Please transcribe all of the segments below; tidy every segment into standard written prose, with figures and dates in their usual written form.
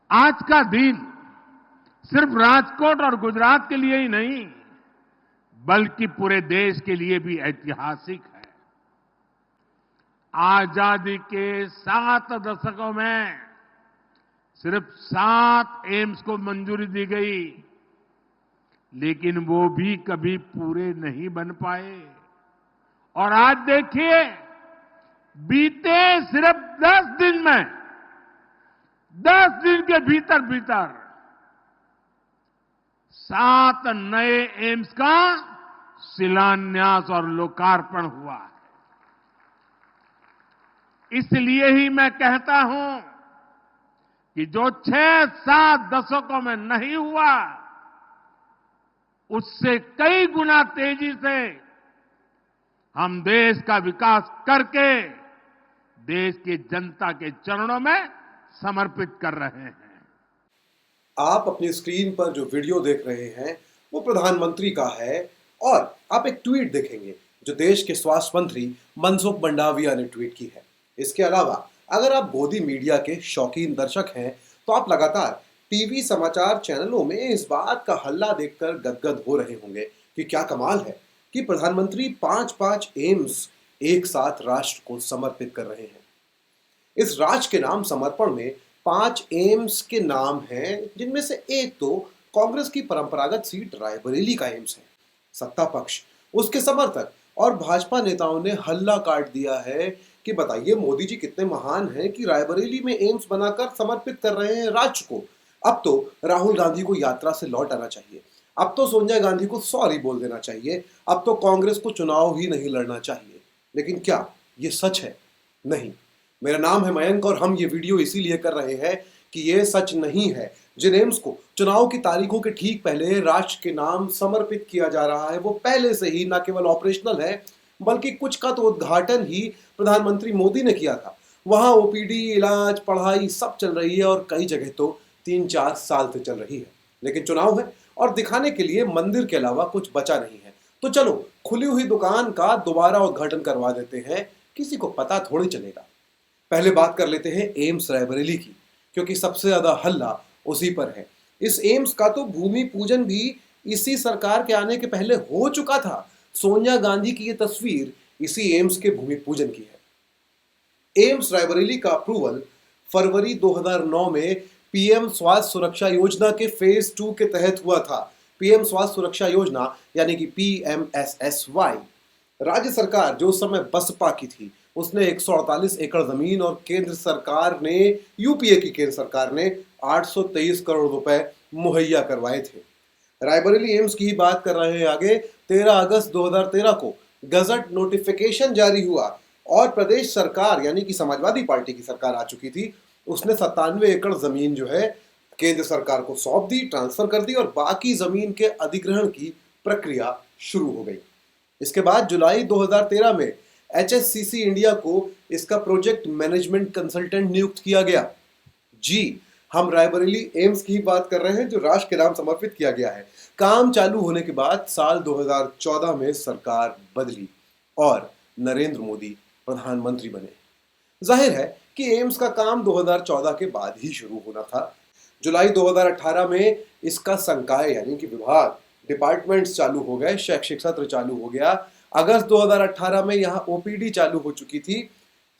आज का दिन सिर्फ राजकोट और गुजरात के लिए ही नहीं, बल्कि पूरे देश के लिए भी ऐतिहासिक है। आजादी के 7 दशकों में सिर्फ 7 एम्स को मंजूरी दी गई, लेकिन वो भी कभी पूरे नहीं बन पाए। और आज देखिए, बीते सिर्फ 10 दिन में, 10 दिन के भीतर भीतर 7 नए एम्स का शिलान्यास और लोकार्पण हुआ है। इसलिए ही मैं कहता हूं कि जो 6-7 दशकों में नहीं हुआ, उससे कई गुना तेजी से हम देश का विकास करके देश की जनता के चरणों में समर्पित कर रहे हैं। आप अपनी स्क्रीन पर जो वीडियो देख रहे हैं वो प्रधानमंत्री का है और आप एक ट्वीट देखेंगे जो देश के स्वास्थ्य मंत्री मनसुख मंडाविया ने ट्वीट की है। इसके अलावा अगर आप गोदी मीडिया के शौकीन दर्शक हैं तो आप लगातार टीवी समाचार चैनलों में इस बात का हल्ला देखकर गदगद हो रहे होंगे कि क्या कमाल है कि प्रधानमंत्री 5-5 एम्स एक साथ राष्ट्र को समर्पित कर रहे हैं। इस राष्ट्र के नाम समर्पण में 5 एम्स के नाम हैं, जिनमें से एक तो कांग्रेस की परंपरागत सीट रायबरेली का एम्स है। सत्ता पक्ष, उसके समर्थक और भाजपा नेताओं ने हल्ला काट दिया है कि बताइए मोदी जी कितने महान हैं कि रायबरेली में एम्स बनाकर समर्पित कर रहे हैं राज्य को। अब तो राहुल गांधी को यात्रा से लौट आना चाहिए, अब तो सोनिया गांधी को सॉरी बोल देना चाहिए, अब तो कांग्रेस को चुनाव ही नहीं लड़ना चाहिए। लेकिन क्या ये सच है? नहीं। मेरा नाम है मयंक और हम ये वीडियो इसीलिए कर रहे हैं कि ये सच नहीं है। जिन एम्स को चुनाव की तारीखों के ठीक पहले राष्ट्र के नाम समर्पित किया जा रहा है वो पहले से ही न केवल ऑपरेशनल है, बल्कि कुछ का तो उद्घाटन ही प्रधानमंत्री मोदी ने किया था। वहां ओपीडी, इलाज, पढ़ाई सब चल रही है और कई जगह तो 3-4 साल से चल रही है। लेकिन चुनाव है और दिखाने के लिए मंदिर के अलावा कुछ बचा नहीं है, तो चलो खुली हुई दुकान का दोबारा उद्घाटन करवा देते हैं, किसी को पता थोड़ी चलेगा। पहले बात कर लेते हैं एम्स रायबरेली की, क्योंकि सबसे ज्यादा हल्ला उसी पर है। इस एम्स का तो भूमि पूजन भी इसी सरकार के आने के पहले हो चुका था। सोनिया गांधी की ये तस्वीर इसी एम्स के भूमि पूजन की है। एम्स रायबरेली का अप्रूवल फरवरी 2009 में पीएम स्वास्थ्य सुरक्षा योजना के फेज 2 के तहत हुआ था। पीएम स्वास्थ्य सुरक्षा योजना यानी कि PMSSY। राज्य सरकार जो उस समय बसपा की थी, उसने 148 एकड़ जमीन और केंद्र सरकार ने, यूपीए की केंद्र सरकार ने 823 करोड़ रुपए मुहैया करवाए थे। रायबरेली एम्स की ही बात कर रहे हैं आगे। 13 अगस्त 2013 को गजट नोटिफिकेशन जारी हुआ और प्रदेश सरकार यानी कि समाजवादी पार्टी की सरकार आ चुकी थी, उसने 97 एकड़ जमीन जो है केंद्र सरकार को सौंप दी, ट्रांसफर कर दी और बाकी जमीन के अधिग्रहण की प्रक्रिया शुरू हो गई। इसके बाद जुलाई 2013 में HSCC इंडिया को इसका प्रोजेक्ट मैनेजमेंट कंसल्टेंट नियुक्त किया गया। जी, हम रायबरेली एम्स की बात कर रहे हैं जो राष्ट्र के नाम समर्पित किया गया है। काम चालू होने के बाद साल 2014 में सरकार बदली और नरेंद्र मोदी प्रधानमंत्री बने। जाहिर है कि एम्स का काम 2014 के बाद ही शुरू होना था। जुलाई 2018 में इसका संकाय यानी कि विभाग, डिपार्टमेंट्स चालू हो गए, शैक्षिक सत्र चालू हो गया। अगस्त 2018 में यहां ओपीडी चालू हो चुकी थी।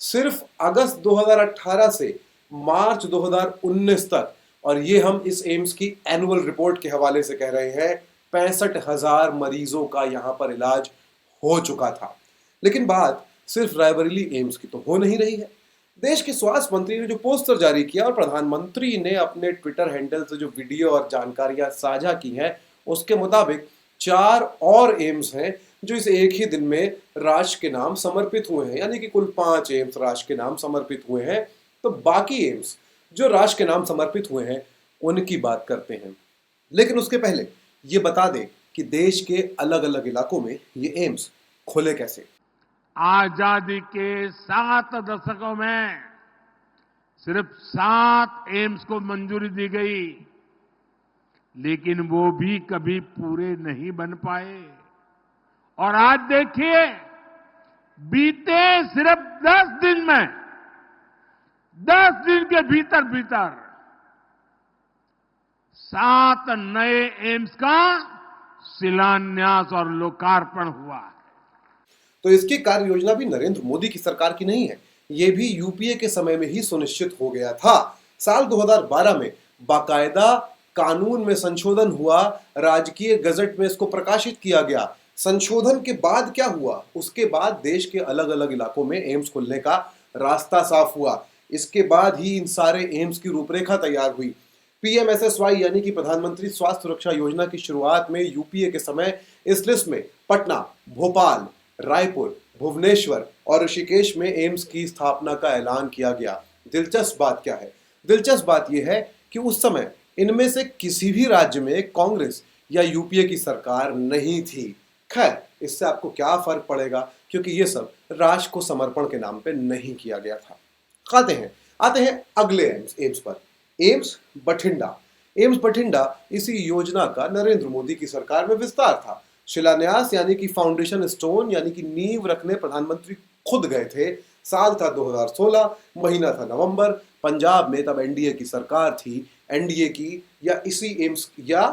सिर्फ अगस्त 2018 से मार्च 2019 तक, और ये हम इस एम्स की एनुअल रिपोर्ट के हवाले से कह रहे हैं, 65,000 मरीजों का यहां पर इलाज हो चुका था। लेकिन बात सिर्फ रायबरेली एम्स की तो हो नहीं रही है। देश के स्वास्थ्य मंत्री ने जो पोस्टर जारी किया और प्रधानमंत्री ने अपने ट्विटर हैंडल से जो वीडियो और जानकारियां साझा की हैं, उसके मुताबिक 4 और एम्स हैं जो इस एक ही दिन में राष्ट्र के नाम समर्पित हुए हैं, यानी कि कुल 5 एम्स राष्ट्र के नाम समर्पित हुए हैं। तो बाकी एम्स जो राष्ट्र के नाम समर्पित हुए हैं उनकी बात करते हैं। लेकिन उसके पहले ये बता दें कि देश के अलग अलग इलाकों में ये एम्स खुले कैसे। आजादी के 7 दशकों में सिर्फ 7 एम्स को मंजूरी दी गई, लेकिन वो भी कभी पूरे नहीं बन पाए। और आज देखिए, बीते सिर्फ 10 दिन में, 10 दिन के भीतर भीतर 7 नए एम्स का शिलान्यास और लोकार्पण हुआ है। तो इसकी कार्य योजना भी नरेंद्र मोदी की सरकार की नहीं है, ये भी यूपीए के समय में ही सुनिश्चित हो गया था। साल 2012 में बाकायदा कानून में संशोधन हुआ, राजकीय गजट में इसको प्रकाशित किया गया। संशोधन के बाद क्या हुआ, उसके बाद देश के अलग अलग इलाकों में एम्स खुलने का रास्ता साफ हुआ। इसके बाद ही इन सारे एम्स की रूपरेखा तैयार हुई। पीएमएसएसवाई यानी कि प्रधानमंत्री स्वास्थ्य सुरक्षा योजना की शुरुआत में यूपीए के समय इस लिस्ट में पटना, भोपाल, रायपुर, भुवनेश्वर और ऋषिकेश में एम्स की स्थापना का ऐलान किया गया। दिलचस्प बात क्या है? दिलचस्प बात यह है कि उस समय इनमें से किसी भी राज्य में कांग्रेस या यूपीए की सरकार नहीं थी। खैर, इससे आपको क्या फर्क पड़ेगा, क्योंकि ये सब राष्ट्र को समर्पण के नाम पे नहीं किया गया था। आते हैं अगले एम्स पर। एम्स बठिंडा। एम्स बठिंडा इसी योजना का नरेंद्र मोदी की सरकार में विस्तार था। शिलान्यास यानी कि फाउंडेशन स्टोन यानी कि नींव रखने प्रधानमंत्री खुद गए थे। साल था 2016, महीना था नवंबर। पंजाब में तब एनडीए की सरकार थी। एनडीए की या इसी एम्स या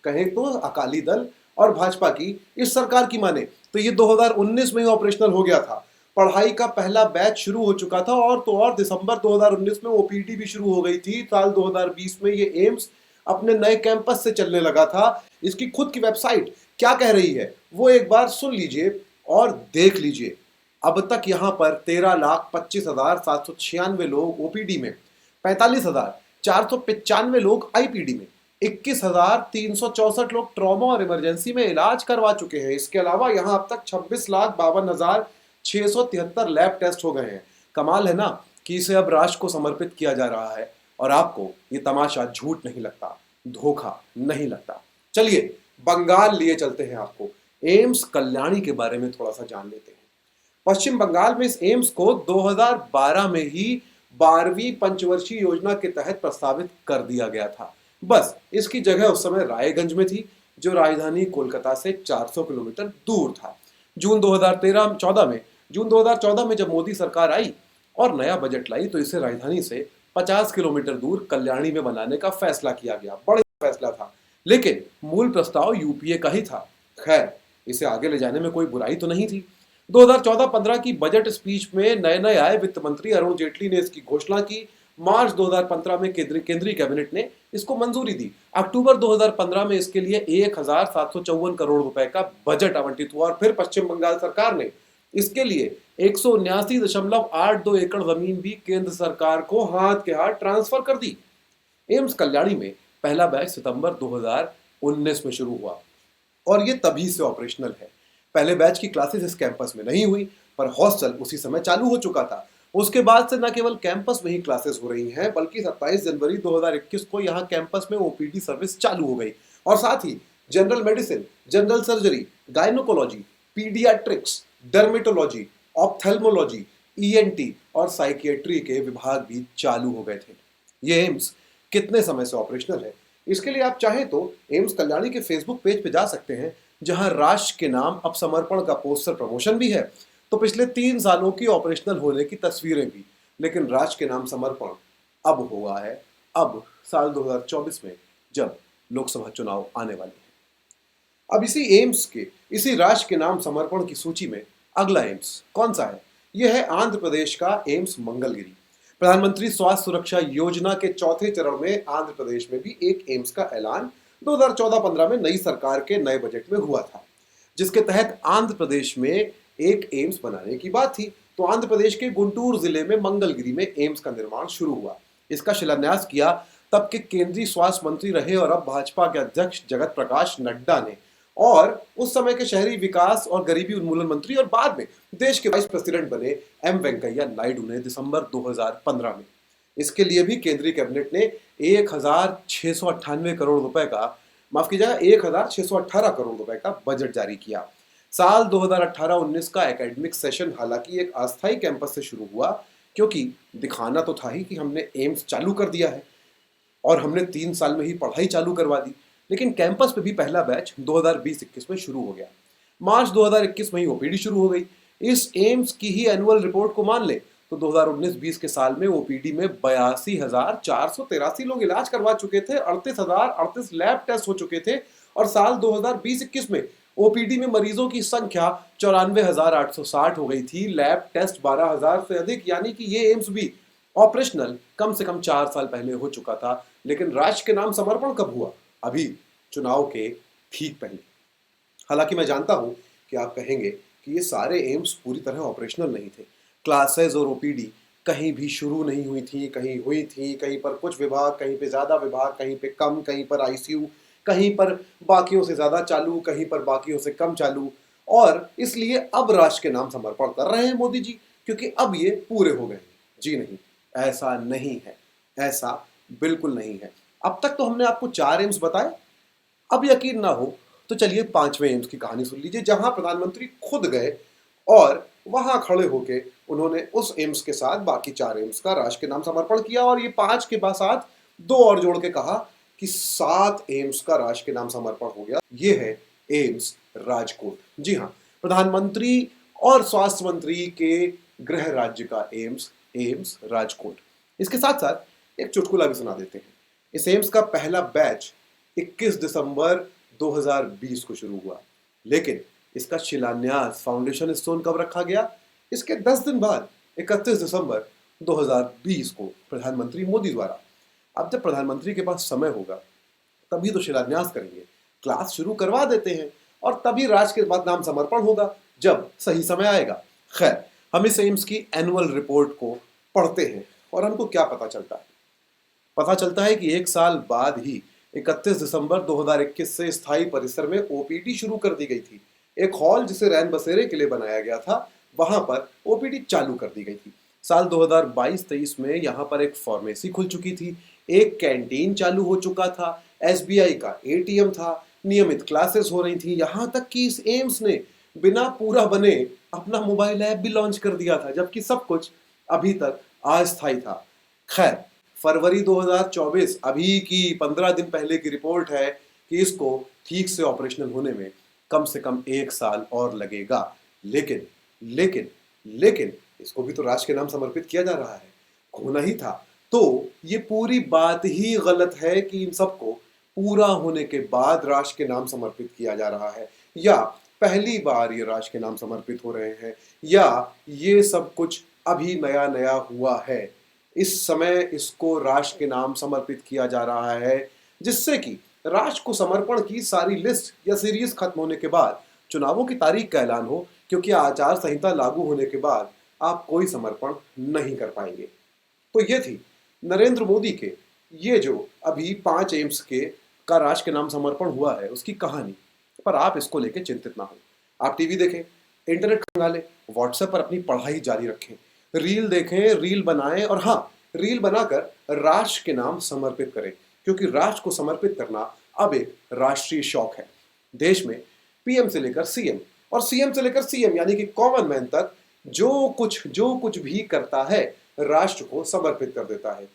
कहें तो अकाली दल और भाजपा की इस सरकार की माने तो ये 2019 में ही ऑपरेशनल हो गया था। पढ़ाई का पहला बैच शुरू हो चुका था और तो और दिसंबर 2019 में ओपीडी भी शुरू हो गई थी। साल 2020 में ये एम्स अपने नए कैंपस से चलने लगा था। इसकी खुद की वेबसाइट क्या कह रही है वो एक बार सुन लीजिए और देख लीजिए। अब तक यहां पर 13,25,796 लोग ओपीडी में, 45,495 लोग आईपीडी में, 21,364 लोग ट्रॉमा और इमरजेंसी में इलाज करवा चुके हैं। इसके अलावा यहां अब तक 26,52,673 लैब टेस्ट हो गए हैं। कमाल है ना कि इसे अब राष्ट्र को समर्पित किया जा रहा है और आपको ये तमाशा झूठ नहीं लगता, धोखा नहीं लगता। चलिए बंगाल लिए चलते हैं आपको। एम्स कल्याणी के बारे में थोड़ा सा जान लेते हैं। पश्चिम बंगाल में इस एम्स को 2012 में ही 12वीं पंचवर्षीय योजना के तहत प्रस्तावित कर दिया गया था। बस इसकी जगह उस समय रायगंज में थी, जो राजधानी कोलकाता से 400 किलोमीटर दूर था। जून 2014 में जब मोदी सरकार आई और नया बजट लाई तो इसे राजधानी से 50 किलोमीटर दूर कल्याणी में बनाने का फैसला किया गया। बड़ा फैसला था, लेकिन मूल प्रस्ताव यूपीए का ही था। खैर, इसे आगे ले जाने में कोई बुराई तो नहीं थी। 2014-15 की बजट स्पीच में नए आए वित्त मंत्री अरुण जेटली ने इसकी घोषणा की। मार्च 2015 में केंद्रीय कैबिनेट ने इसको मंजूरी दी। अक्टूबर 2015 में इसके लिए 1,754 करोड़ रुपए का बजट आवंटित हुआ और फिर पश्चिम बंगाल सरकार ने इसके लिए 179.82 एकड़ जमीन भी केंद्र सरकार को हाथ के हाथ ट्रांसफर कर दी। एम्स कल्याणी में पहला बैच सितंबर 2019 में शुरू हुआ और ये तभी से ऑपरेशनल है। पहले बैच की क्लासेस इस कैंपस में नहीं हुई, पर हॉस्टल उसी समय चालू हो चुका था। उसके बाद से न केवल कैंपस में ही क्लासेस हो रही हैं, बल्कि 27 जनवरी 2021 को यहाँ कैंपस में ओपीडी सर्विस चालू हो गई और साथ ही general medicine, general surgery, gynaecology, paediatrics, dermatology, ophthalmology, ENT और साइकियाट्री के विभाग भी चालू हो गए थे। ये एम्स कितने समय से ऑपरेशनल है, इसके लिए आप चाहें तो एम्स कल्याणी के फेसबुक पेज पे जा सकते हैं, जहां राष्ट्र के नाम अब समर्पण का पोस्टर प्रमोशन भी है। तो पिछले 3 सालों की ऑपरेशनल होने की तस्वीरें भी, लेकिन राष्ट्र के नाम समर्पण अब हुआ है, अब साल 2024 में जब लोकसभा चुनाव आने वाले हैं। अब इसी राष्ट्र के नाम समर्पण की सूची में अगला एम्स कौन सा है? यह है आंध्र प्रदेश का एम्स मंगलगिरी। प्रधानमंत्री स्वास्थ्य सुरक्षा योजना के चौथे चरण में आंध्र प्रदेश में भी एक एम्स का ऐलान 2014-15 में नई सरकार के नए बजट में हुआ था, जिसके तहत आंध्र प्रदेश में एक एम्स बनाने की बात थी। तो आंध्र प्रदेश के गुंटूर जिले में मंगलगिरी में एम्स का निर्माण शुरू हुआ। इसका शिलान्यास किया तब के केंद्रीय स्वास्थ्य मंत्री रहे और अब भाजपा के अध्यक्ष जगत प्रकाश नड्डा ने, और उस समय के शहरी विकास और गरीबी उन्मूलन मंत्री और बाद में देश के वाइस प्रेसिडेंट बने एम वेंकैया नायडू ने दिसंबर 2015 में इसके लिए भी केंद्रीय कैबिनेट ने 1,698 करोड़ रुपए का, माफ कीजिएगा 1,618 करोड़ रुपए का बजट जारी किया। साल 2018-19 का एकेडमिक सेशन हालांकि एक अस्थायी कैंपस से शुरू हुआ, क्योंकि दिखाना तो था ही कि हमने एम्स चालू कर दिया है और हमने 3 साल में ही पढ़ाई चालू करवा दी। लेकिन कैंपस पे भी पहला बैच 2020-21 में शुरू हो गया। मार्च 2021 में ही ओपीडी शुरू हो गई। इस एम्स की ही एनुअल रिपोर्ट को मान ले तो 2019-20 के साल में ओपीडी में 82,483 लोग इलाज करवा चुके थे, 38,038 लैब टेस्ट हो चुके थे और साल 2020-21 में ओपीडी में मरीजों की संख्या 94,860 हो गई थी, लैब टेस्ट 12,000 से अधिक, यानी कि ये एम्स भी ऑपरेशनल कम से कम 4 साल पहले हो चुका था। लेकिन राष्ट्र के नाम समर्पण कब हुआ? अभी, चुनाव के ठीक पहले। हालांकि मैं जानता हूं कि आप कहेंगे कि ये सारे एम्स पूरी तरह ऑपरेशनल नहीं थे। क्लासेस और ओपीडी कहीं भी शुरू नहीं हुई थी, कहीं हुई थी, कहीं पर कुछ विभाग, कहीं पे ज्यादा विभाग, कहीं पे कम, कहीं पर आईसीयू, कहीं पर बाकियों से ज्यादा चालू, कहीं पर बाकियों से कम चालू। और इसलिए अब राष्ट्र के नाम समर्पण कर रहे हैं मोदी जी, क्योंकि अब ये पूरे हो गए। जी नहीं, ऐसा नहीं है, ऐसा बिल्कुल नहीं है। अब तक तो हमने आपको 4 एम्स बताए, अब यकीन ना हो तो चलिए 5वें एम्स की कहानी सुन लीजिए, जहां प्रधानमंत्री खुद गए और वहां खड़े होके उन्होंने उस एम्स के साथ बाकी 4 एम्स का राष्ट्र के नाम समर्पण किया और ये 5 के बाद साथ 2 और जोड़ के कहा कि 7 एम्स का राष्ट्र के नाम समर्पण हो गया। ये है एम्स राजकोट। जी हाँ, प्रधानमंत्री और स्वास्थ्य मंत्री के गृह राज्य का एम्स, एम्स राजकोट। इसके साथ साथ एक चुटकुला भी सुना देते हैं। इस एम्स का पहला बैच 21 दिसंबर 2020 को शुरू हुआ, लेकिन इसका शिलान्यास, फाउंडेशन स्टोन कब रखा गया? इसके 10 दिन बाद 31 दिसंबर 2020 को प्रधानमंत्री मोदी द्वारा। अब जब प्रधानमंत्री के पास समय होगा तभी तो शिलान्यास करेंगे, क्लास शुरू करवा देते हैं और तभी राष्ट्र के बाद नाम समर्पण होगा जब सही समय आएगा। खैर, हम इस एम्स की एनुअल रिपोर्ट को पढ़ते हैं और हमको क्या पता चलता है? पता चलता है कि 1 साल बाद ही 31 दिसंबर 2021 से स्थायी परिसर में ओपीडी शुरू कर दी गई थी। एक हॉल जिसे रैन बसेरे के लिए बनाया गया था, वहां पर ओपीडी चालू कर दी गई थी। साल 2022-23 में यहां पर एक फार्मेसी खुल चुकी थी, एक कैंटीन चालू हो चुका था, एसबीआई का एटीएम था, नियमित क्लासेस हो रही थी, यहां तक कि इस एम्स ने बिना पूरा बने अपना मोबाइल ऐप भी लॉन्च कर दिया था, जबकि सब कुछ अभी तक अस्थायी था। खैर, फरवरी 2024, अभी की 15 दिन पहले की रिपोर्ट है कि इसको ठीक से ऑपरेशनल होने में कम से कम 1 साल और लगेगा। लेकिन लेकिन लेकिन इसको भी तो राष्ट्र के नाम समर्पित किया जा रहा है, होना ही था। तो ये पूरी बात ही गलत है कि इन सबको पूरा होने के बाद राष्ट्र के नाम समर्पित किया जा रहा है, या पहली बार ये राष्ट्र के नाम समर्पित हो रहे हैं, या ये सब कुछ अभी नया नया हुआ है। इस समय इसको राष्ट्र के नाम समर्पित किया जा रहा है, जिससे कि राष्ट्र को समर्पण की सारी लिस्ट या सीरीज खत्म होने के बाद चुनावों की तारीख का ऐलान हो, क्योंकि आचार संहिता लागू होने के बाद आप कोई समर्पण नहीं कर पाएंगे। तो ये थी नरेंद्र मोदी के ये जो अभी 5 एम्स के का राष्ट्र के नाम समर्पण हुआ है उसकी कहानी। पर आप इसको लेके चिंतित ना हो, आप टीवी देखें, इंटरनेट खंगालें, व्हाट्सएप पर अपनी पढ़ाई जारी रखें, रील देखें, रील बनाएं और हाँ, रील बनाकर राष्ट्र के नाम समर्पित करें, क्योंकि राष्ट्र को समर्पित करना अब एक राष्ट्रीय शौक है। देश में पीएम से लेकर सीएम और सीएम से लेकर सीएम यानी कि कॉमन मैन तक जो कुछ भी करता है राष्ट्र को समर्पित कर देता है।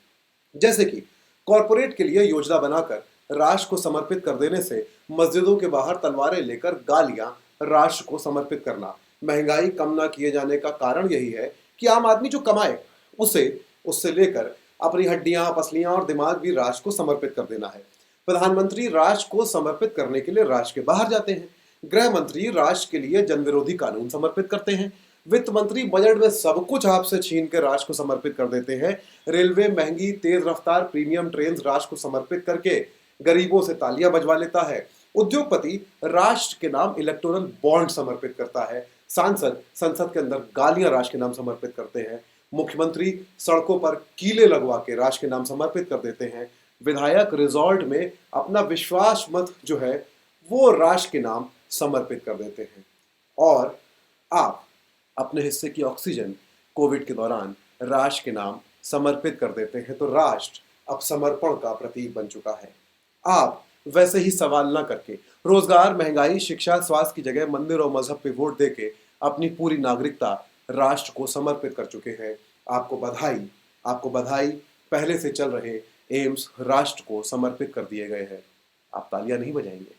जैसे कि कॉरपोरेट के लिए योजना बनाकर राष्ट्र को समर्पित कर देने से मस्जिदों के बाहर तलवारें लेकर गालियां राष्ट्र को समर्पित करना। महंगाई कम ना किए जाने का कारण यही है कि आम आदमी जो कमाए उससे लेकर अपनी हड्डियां, पसलियां और दिमाग भी राष्ट्र को समर्पित कर देना है। प्रधानमंत्री राष्ट्र को समर्पित करने के लिए राष्ट्र के बाहर जाते हैं, गृह मंत्री राष्ट्र के लिए जनविरोधी कानून समर्पित करते हैं, वित्त मंत्री बजट में सब कुछ आपसे छीन के राष्ट्र को समर्पित कर देते हैं, रेलवे महंगी तेज रफ्तार प्रीमियम ट्रेन राष्ट्र को समर्पित करके गरीबों से तालियां बजवा लेता है, उद्योगपति राष्ट्र के नाम इलेक्टोरल बॉन्ड समर्पित करता है, सांसद संसद के अंदर गालियां राष्ट्र के नाम समर्पित करते हैं, मुख्यमंत्री सड़कों पर कीले लगवा के राष्ट्र के नाम समर्पित कर देते हैं, विधायक रिजॉर्ट में अपना विश्वास मत जो है वो राष्ट्र के नाम समर्पित कर देते हैं, और आप अपने हिस्से की ऑक्सीजन कोविड के दौरान राष्ट्र के नाम समर्पित कर देते हैं। तो राष्ट्र अब समर्पण का प्रतीक बन चुका है। आप वैसे ही सवाल ना करके रोजगार, महंगाई, शिक्षा, स्वास्थ्य की जगह मंदिर और मजहब पे वोट देके अपनी पूरी नागरिकता राष्ट्र को समर्पित कर चुके हैं। आपको बधाई, आपको बधाई। पहले से चल रहे एम्स राष्ट्र को समर्पित कर दिए गए हैं। आप तालियां नहीं बजाएंगे?